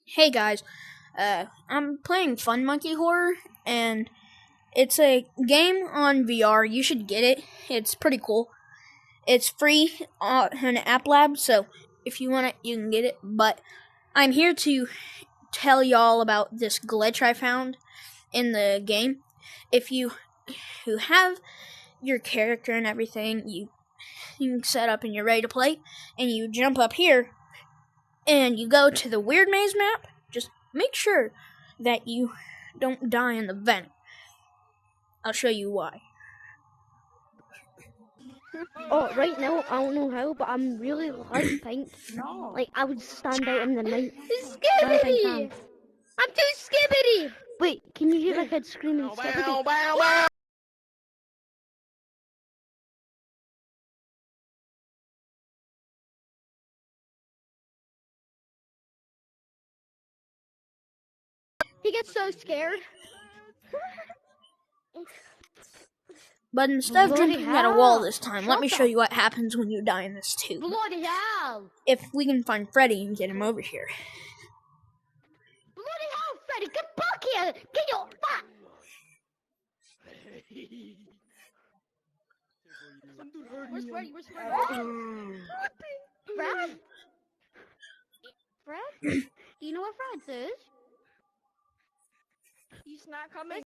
Hey guys, I'm playing Fun Monkey Horror, and it's a game on VR. You should get it. It's pretty cool. It's free on App Lab, so if you want it, you can get it. But I'm here to tell y'all about this glitch I found in the game. If you who have your character and everything, you set up and you're ready to play, and you jump up here and you go to the Weird Maze map. Just make sure that you don't die in the vent. I'll show you why. Oh, right now, I don't know how, but I'm really light pink. Like, I would stand out in the night. Skibbity! I'm too skibbity! Wait, can you hear my kid screaming skibbity? He gets so scared. But instead of Bloody jumping at a wall hell. this time, let me show you what happens when you die in this tube. Bloody hell! If we can find Freddy and get him over here. Bloody hell, Freddy! Get back here! Get your back! Where's Freddy? Where's Freddy? Fred? Fred? Do you know what Fred is? He's not coming.